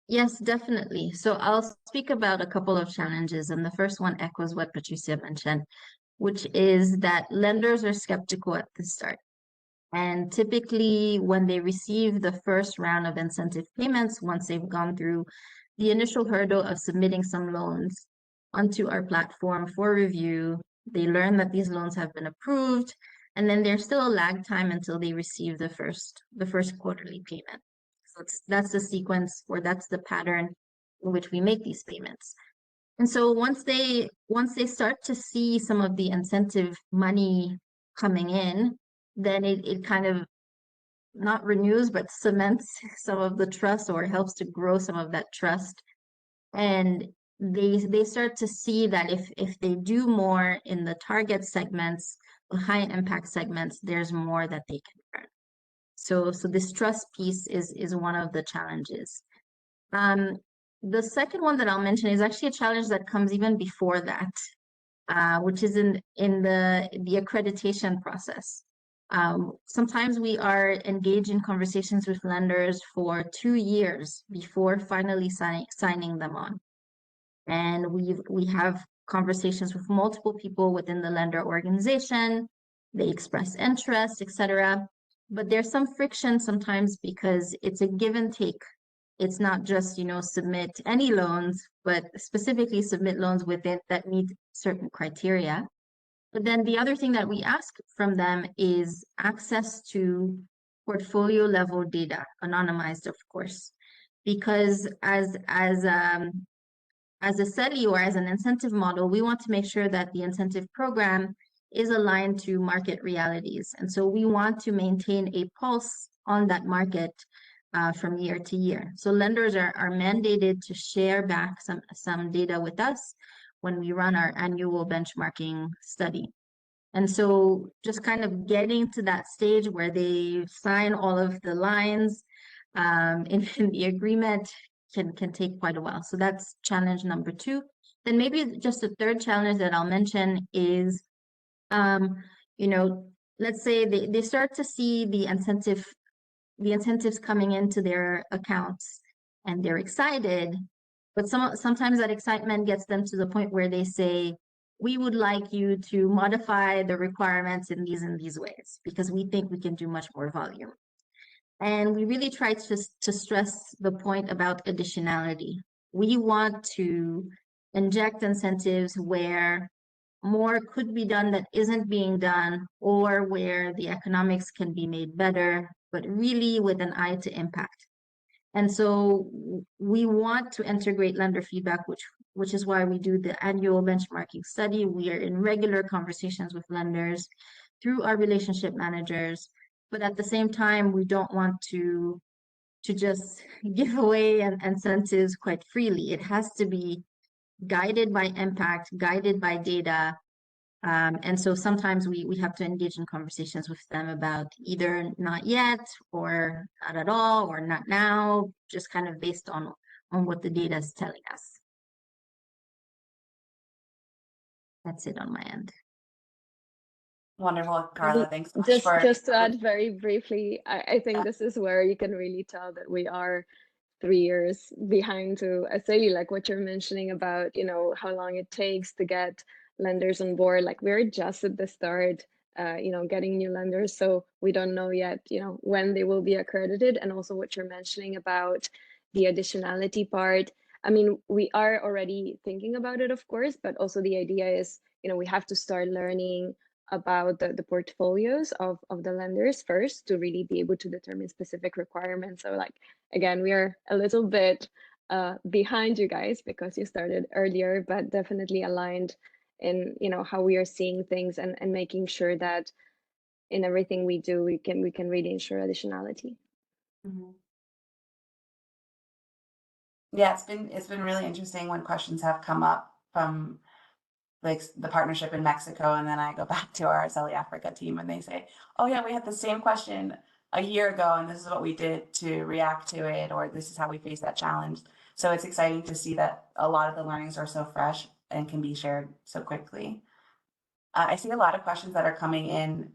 Yes, definitely. So I'll speak about a couple of challenges, and the first one echoes what Patricia mentioned, which is that lenders are skeptical at the start. And typically, when they receive the first round of incentive payments, once they've gone through the initial hurdle of submitting some loans onto our platform for review, they learn that these loans have been approved, and then there's still a lag time until they receive the first quarterly payment. So that's the sequence, or that's the pattern in which we make these payments. And so once they start to see some of the incentive money coming in, then it kind of not renews, but cements some of the trust, or helps to grow some of that trust. And they start to see that if they do more in the target segments, the high impact segments, there's more that they can earn. So this trust piece is one of the challenges. The second one that I'll mention is actually a challenge that comes even before that, which is in the accreditation process. Sometimes we are engaged in conversations with lenders for 2 years before finally signing them on. And we have conversations with multiple people within the lender organization. They express interest, etc. But there's some friction sometimes because it's a give and take. It's not just, submit any loans, but specifically submit loans within that meet certain criteria. But then the other thing that we ask from them is access to portfolio level data, anonymized, of course, because as a SETI or as an incentive model, we want to make sure that the incentive program is aligned to market realities. And so we want to maintain a pulse on that market from year to year. So lenders are mandated to share back some data with us when we run our annual benchmarking study. And so just kind of getting to that stage where they sign all of the lines in the agreement can take quite a while. So that's challenge number 2. Then maybe just a third challenge that I'll mention is, let's say they start to see the incentives coming into their accounts and they're excited, but sometimes that excitement gets them to the point where they say, we would like you to modify the requirements in these ways because we think we can do much more volume. And we really try to stress the point about additionality. We want to inject incentives where more could be done that isn't being done, or where the economics can be made better, but really with an eye to impact. And so we want to integrate lender feedback, which is why we do the annual benchmarking study. We are in regular conversations with lenders through our relationship managers. But at the same time, we don't want to just give away incentives quite freely. It has to be guided by impact, guided by data. And so sometimes we have to engage in conversations with them about either not yet, or not at all, or not now, just kind of based on what the data is telling us. That's it on my end. Wonderful, Carla. Thanks so much for just to add very briefly, I think this is where you can really tell that we are 3 years behind to Aceli, like what you're mentioning about, how long it takes to get lenders on board. Like we're just at the start, getting new lenders. So we don't know yet, when they will be accredited. And also what you're mentioning about the additionality part. I mean, we are already thinking about it, of course, but also the idea is, we have to start learning about the portfolios of the lenders first to really be able to determine specific requirements. So like, again, we are a little bit behind you guys because you started earlier, but definitely aligned in, how we are seeing things and making sure that in everything we do, we can really ensure additionality. Mhm. Yeah, it's been really interesting when questions have come up from like the partnership in Mexico, and then I go back to our Aceli Africa team and they say, "Oh yeah, we had the same question a year ago, and this is what we did to react to it, or this is how we faced that challenge." So it's exciting to see that a lot of the learnings are so fresh and can be shared so quickly. I see a lot of questions that are coming in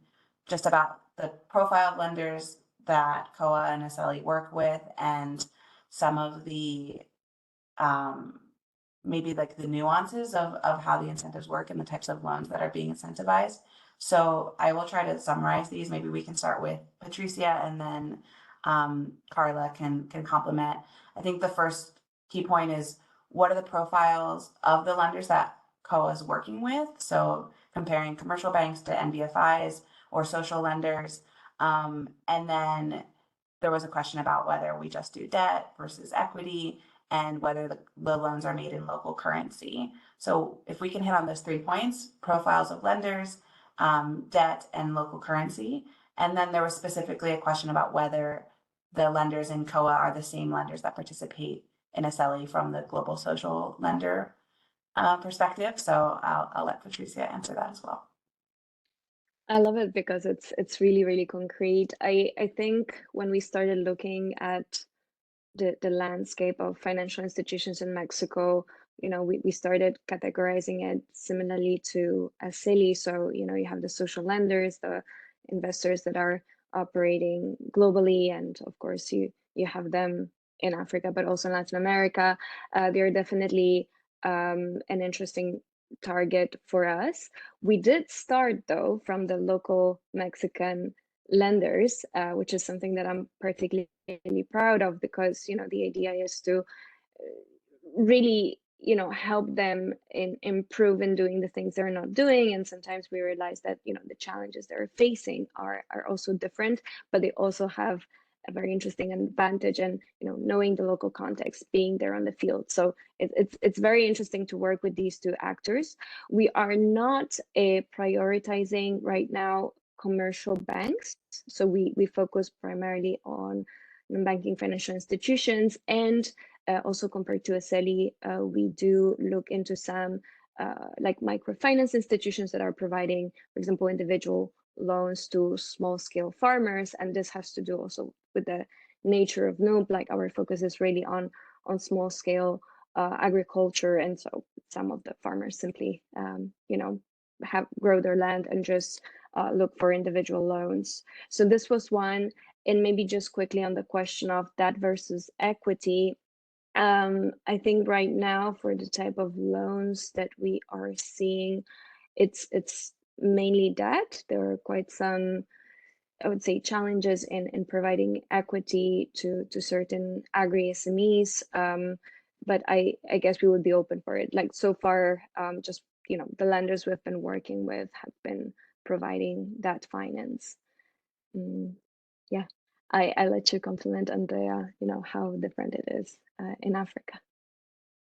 just about the profile of lenders that COA and Aceli work with, and some of the um, maybe like the nuances of how the incentives work and the types of loans that are being incentivized. So I will try to summarize these. Maybe we can start with Patricia, and then Carla can complement. I think the first key point is, what are the profiles of the lenders that COA is working with? So comparing commercial banks to NBFIs or social lenders. And then there was a question about whether we just do debt versus equity, and whether the loans are made in local currency. So if we can hit on those 3 points: profiles of lenders, debt, and local currency. And then there was specifically a question about whether the lenders in COA are the same lenders that participate in Aceli from the global social lender perspective. So I'll let Patricia answer that as well. I love it because it's really, really concrete. I think when we started looking at the landscape of financial institutions in Mexico, we started categorizing it similarly to Aceli. So, you have the social lenders, the investors that are operating globally, and of course you have them in Africa, but also in Latin America. They're definitely an interesting target for us. We did start though from the local Mexican lenders, which is something that I'm particularly proud of, because the idea is to really help them in improve in doing the things they're not doing. And sometimes we realize that the challenges they're facing are also different, but they also have a very interesting advantage, and knowing the local context, being there on the field. So it's very interesting to work with these two actors. We are not prioritizing right now commercial banks, so we focus primarily on banking financial institutions. And also compared to Aceli, we do look into some like microfinance institutions that are providing, for example, individual loans to small scale farmers. And this has to do also with the nature of Nuup. Like, our focus is really on small scale agriculture. And so some of the farmers simply, grow their land and just look for individual loans. So this was one. And maybe just quickly on the question of debt versus equity, I think right now for the type of loans that we are seeing, it's mainly debt. There are quite some, I would say, challenges in providing equity to certain agri-SMEs. But I guess we would be open for it. Like, so far, just the lenders we've been working with have been providing that finance. Yeah, I let you compliment Andrea, how different it is in Africa.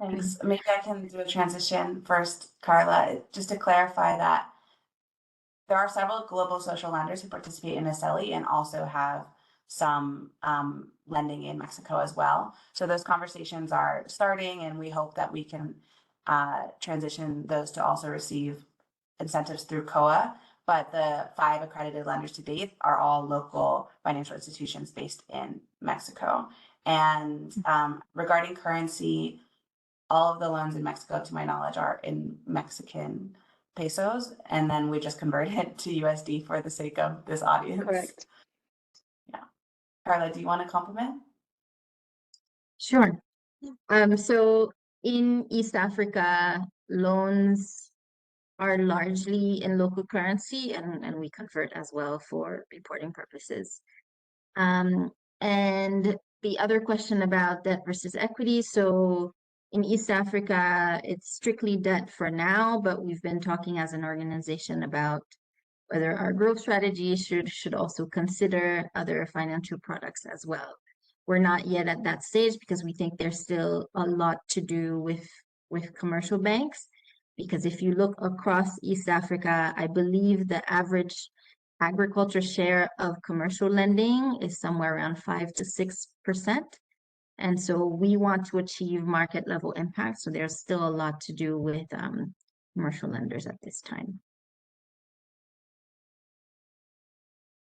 Thanks. Maybe I can do a transition first, Carla, just to clarify that there are several global social lenders who participate in Aceli and also have some lending in Mexico as well. So those conversations are starting, and we hope that we can transition those to also receive incentives through COA. But the 5 accredited lenders to date are all local financial institutions based in Mexico. And regarding currency, all of the loans in Mexico, to my knowledge, are in Mexican pesos, and then we just convert it to USD for the sake of this audience. Correct. Yeah. Carla, do you want to compliment? Sure. So in East Africa, loans are largely in local currency, and we convert as well for reporting purposes. And the other question about debt versus equity. So In East Africa, it's strictly debt for now, but we've been talking as an organization about whether our growth strategy should also consider other financial products as well. We're not yet at that stage because we think there's still a lot to do with commercial banks. Because if you look across East Africa, I believe the average agriculture share of commercial lending is somewhere around 5 to 6%. And so we want to achieve market level impact. So there's still a lot to do with commercial lenders at this time.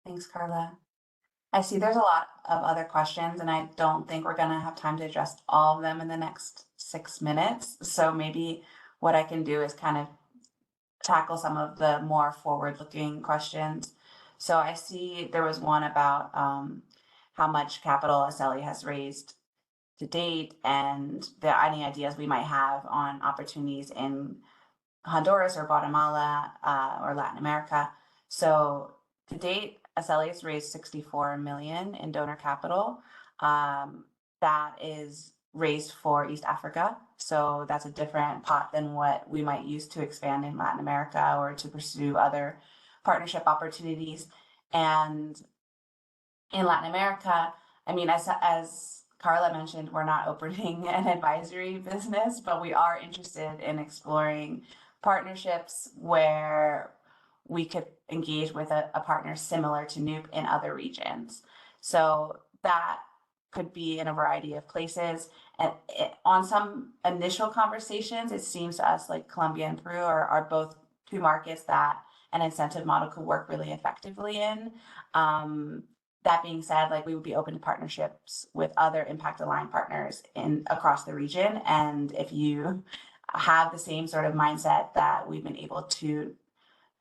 Thanks, Carla. I see there's a lot of other questions, and I don't think we're going to have time to address all of them in the next 6 minutes. So maybe what I can do is kind of tackle some of the more forward-looking questions. So I see there was one about how much capital Aceli has raised to date, and any ideas we might have on opportunities in Honduras or Guatemala or Latin America. So to date, Aceli has raised 64 million in donor capital. That is raised for East Africa. So that's a different pot than what we might use to expand in Latin America or to pursue other partnership opportunities. And in Latin America, I mean, as Carla mentioned, we're not opening an advisory business, but we are interested in exploring partnerships where we could engage with a partner similar to Nuup in other regions. So that could be in a variety of places. And on some initial conversations, it seems to us like Colombia and Peru are both two markets that an incentive model could work really effectively in. That being said, like we would be open to partnerships with other impact aligned partners across the region. And if you have the same sort of mindset that we've been able to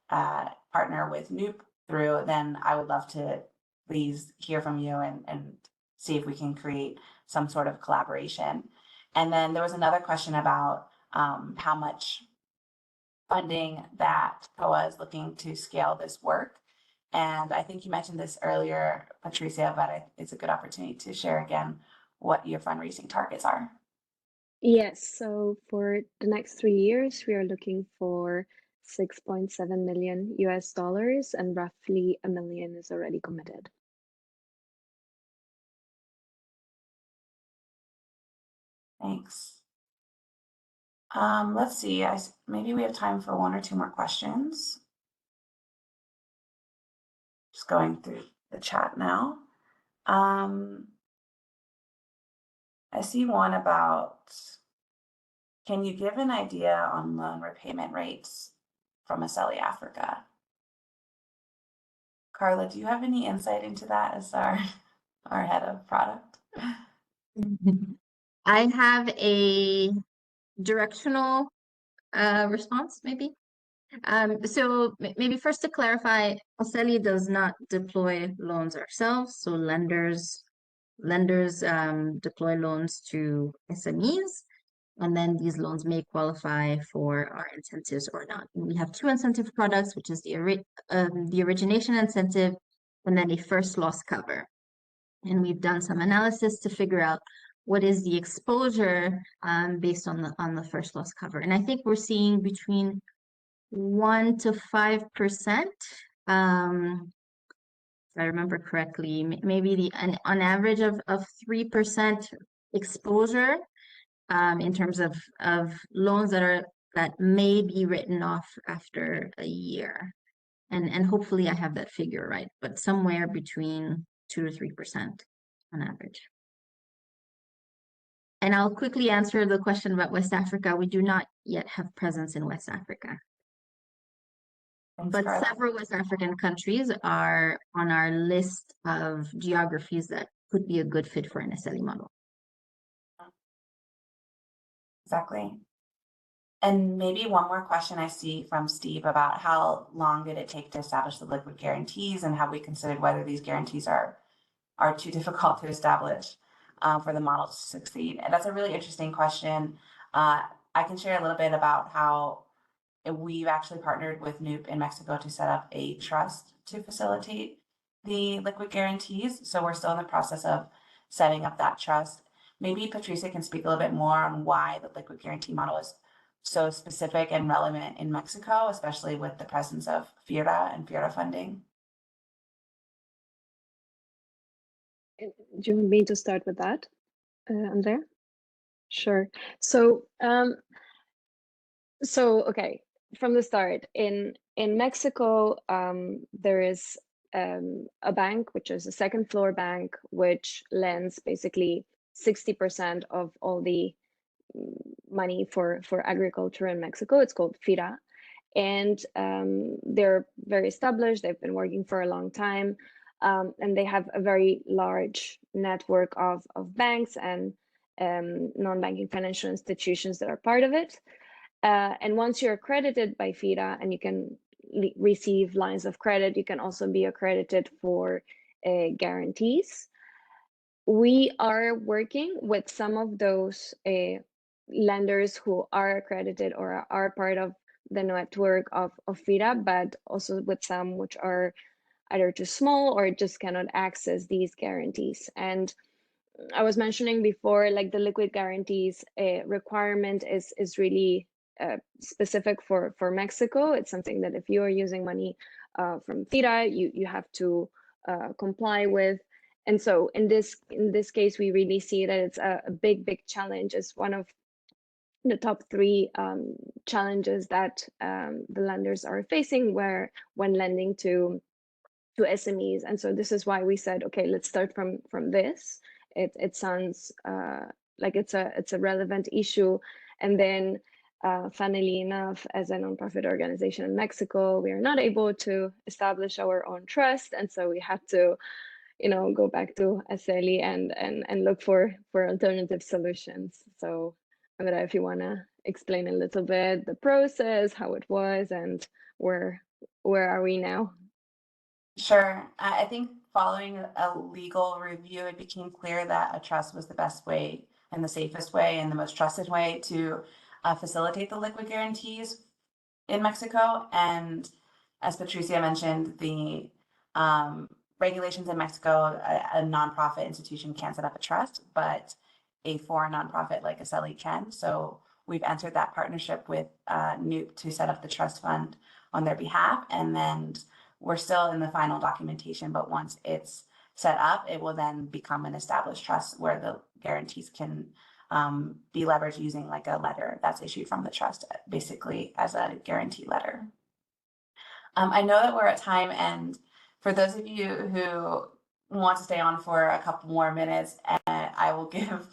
partner with Nuup through, then I would love to please hear from you and see if we can create some sort of collaboration. And then there was another question about how much funding that COA is looking to scale this work. And I think you mentioned this earlier, Patricia, but it's a good opportunity to share again what your fundraising targets are. Yes, so for the next 3 years, we are looking for 6.7 million US dollars, and roughly $1 million is already committed. Thanks. Let's see, maybe we have time for 1 or 2 more questions. Just going through the chat now. I see one about, can you give an idea on loan repayment rates from Aceli Africa? Carla, do you have any insight into that as our head of product? I have a directional response, maybe. So maybe first to clarify, Aceli does not deploy loans ourselves. So lenders deploy loans to SMEs, and then these loans may qualify for our incentives or not. And we have 2 incentive products, which is the origination incentive and then a first loss cover. And we've done some analysis to figure out what is the exposure based on the first loss cover. And I think we're seeing between 1 to 5%. If I remember correctly, maybe on average of 3% exposure in terms of loans that may be written off after a year. And hopefully I have that figure right, but somewhere between 2 to 3% on average. And I'll quickly answer the question about West Africa. We do not yet have presence in West Africa. But several West African countries are on our list of geographies that could be a good fit for an Aceli model. Exactly. And maybe one more question I see from Steve about how long did it take to establish the liquid guarantees, and have we considered whether these guarantees are too difficult to establish for the model to succeed? And that's a really interesting question. I can share a little bit about how we've actually partnered with Nuup in Mexico to set up a trust to facilitate the liquid guarantees. So we're still in the process of setting up that trust. Maybe Patricia can speak a little bit more on why the liquid guarantee model is so specific and relevant in Mexico, especially with the presence of FIRA and FIRA funding. Do you want me to start with that, Andrea? Sure. So, okay, from the start, in Mexico, there is a bank, which is a second floor bank, which lends basically 60% of all the money for agriculture in Mexico. It's called FIRA. And they're very established. They've been working for a long time. And they have a very large network of banks and non-banking financial institutions that are part of it. And once you're accredited by FIRA and you can receive lines of credit, you can also be accredited for guarantees. We are working with some of those lenders who are accredited or are part of the network of FIRA, but also with some which are either too small or just cannot access these guarantees. And I was mentioning before, like the liquid guarantees requirement is really specific for Mexico. It's something that if you are using money from FIRA, you have to comply with. And so in this case, we really see that it's a big challenge. It's one of the top three challenges that the lenders are facing when lending to SMEs. And so this is why we said, okay, let's start from this. It sounds like it's a relevant issue. And then funnily enough, as a nonprofit organization in Mexico, we are not able to establish our own trust. And so we had to, go back to Aceli and look for alternative solutions. So Andrea, if you want to explain a little bit the process, how it was, and where are we now? Sure. I think following a legal review, it became clear that a trust was the best way and the safest way and the most trusted way to facilitate the liquid guarantees in Mexico. And as Patricia mentioned, the regulations in Mexico, a nonprofit institution can't set up a trust, but a foreign nonprofit like Aceli can. So we've entered that partnership with Nuup to set up the trust fund on their behalf. And then we're still in the final documentation, but once it's set up, it will then become an established trust where the guarantees can be leveraged using like a letter that's issued from the trust, basically as a guarantee letter. I know that we're at time, and for those of you who want to stay on for a couple more minutes, I will give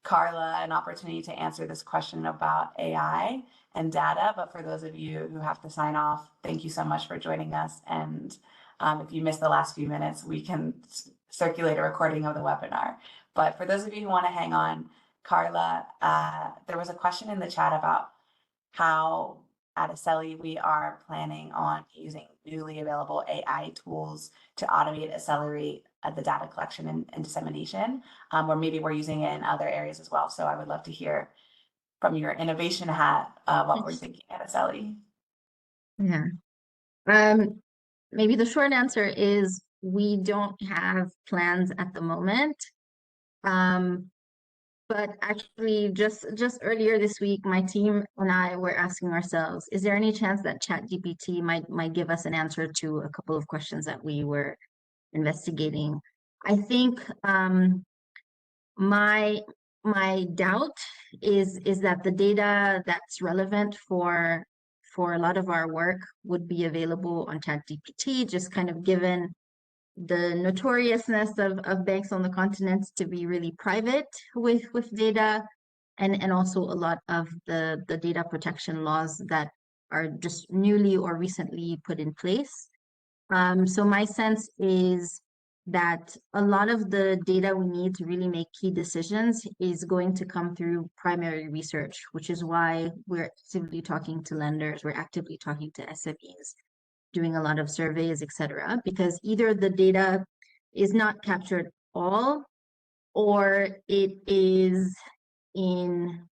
Carla an opportunity to answer this question about AI and data. But for those of you who have to sign off, thank you so much for joining us. And if you missed the last few minutes, we can circulate a recording of the webinar. But for those of you who want to hang on, Carla, there was a question in the chat about how at Aceli we are planning on using newly available AI tools to automate, accelerate the data collection and dissemination, or maybe we're using it in other areas as well. So I would love to hear from your innovation hat what we're thinking at Aceli. Yeah. Maybe the short answer is we don't have plans at the moment. But actually, just earlier this week, my team and I were asking ourselves, is there any chance that ChatGPT might give us an answer to a couple of questions that we were investigating? I think my doubt is that the data that's relevant for a lot of our work would be available on ChatGPT, just kind of given the notoriousness of banks on the continent to be really private with data, and also a lot of the data protection laws that are just newly or recently put in place. So my sense is that a lot of the data we need to really make key decisions is going to come through primary research, which is why we're actively talking to lenders, we're actively talking to SMEs, doing a lot of surveys, etc., because either the data is not captured all, or it is in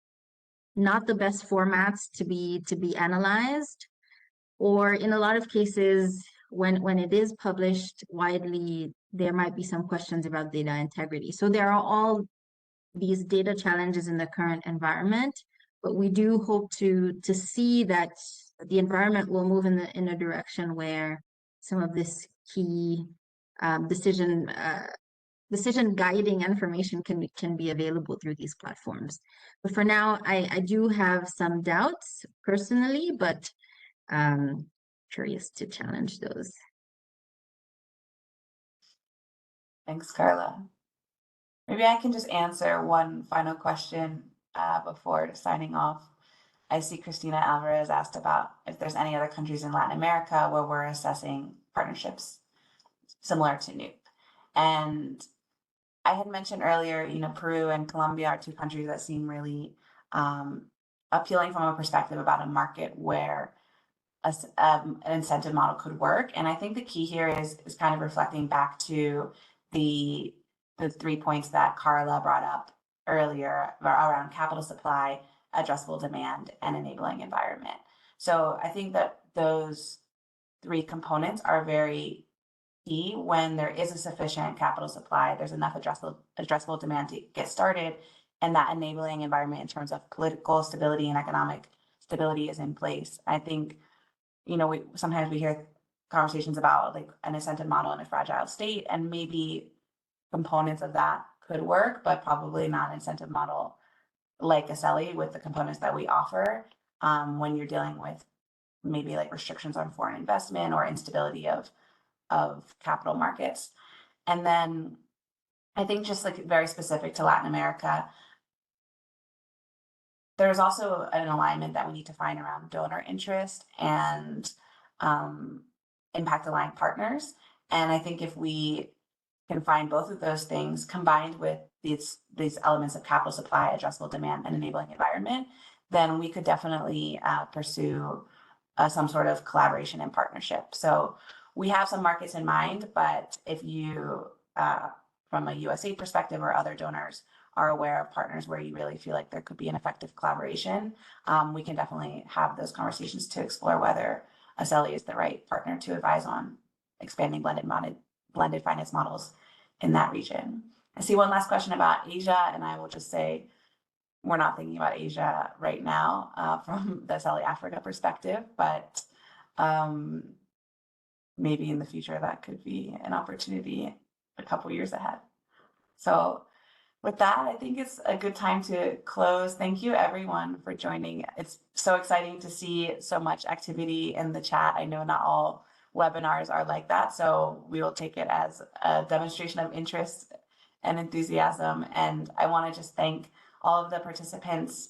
not the best formats to be analyzed, or in a lot of cases, when it is published widely, there might be some questions about data integrity. So there are all these data challenges in the current environment, but we do hope to see that the environment will move in a direction where some of this key decision guiding information can be available through these platforms. But for now, I do have some doubts personally, but curious to challenge those. Thanks, Carla. Maybe I can just answer one final question before signing off. I see Christina Alvarez asked about if there's any other countries in Latin America where we're assessing partnerships similar to Nuup. And I had mentioned earlier, you know, Peru and Colombia are two countries that seem really appealing from a perspective about a market where an incentive model could work. And I think the key here is kind of reflecting back to the 3 points that Carla brought up earlier around capital supply, addressable demand, and enabling environment. So I think that those 3 components are very key. When there is a sufficient capital supply, there's enough addressable demand to get started, and that enabling environment in terms of political stability and economic stability is in place. I think, you know, sometimes we hear conversations about like an incentive model in a fragile state, and maybe components of that could work, but probably not an incentive model like Aceli with the components that we offer when you're dealing with maybe like restrictions on foreign investment or instability of capital markets. And then I think just like very specific to Latin America, there's also an alignment that we need to find around donor interest and impact aligned partners. And I think if we can find both of those things combined with these elements of capital supply, addressable demand, and enabling environment, then we could definitely pursue some sort of collaboration and partnership. So we have some markets in mind, but if you, from a USAID perspective or other donors, are aware of partners where you really feel like there could be an effective collaboration, we can definitely have those conversations to explore whether Aceli is the right partner to advise on expanding blended finance models in that region. I see one last question about Asia, and I will just say we're not thinking about Asia right now from the Aceli Africa perspective, but maybe in the future that could be an opportunity a couple years ahead. So with that, I think it's a good time to close. Thank you everyone for joining. It's so exciting to see so much activity in the chat. I know not all webinars are like that, so we will take it as a demonstration of interest and enthusiasm. And I want to just thank all of the participants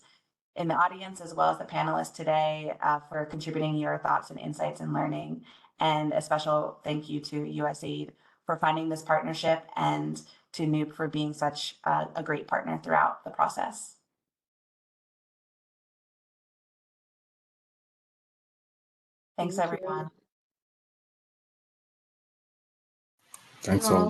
in the audience as well as the panelists today for contributing your thoughts and insights and learning. And a special thank you to USAID for finding this partnership and to Nuup for being such a great partner throughout the process. Thanks, everyone. Thanks all.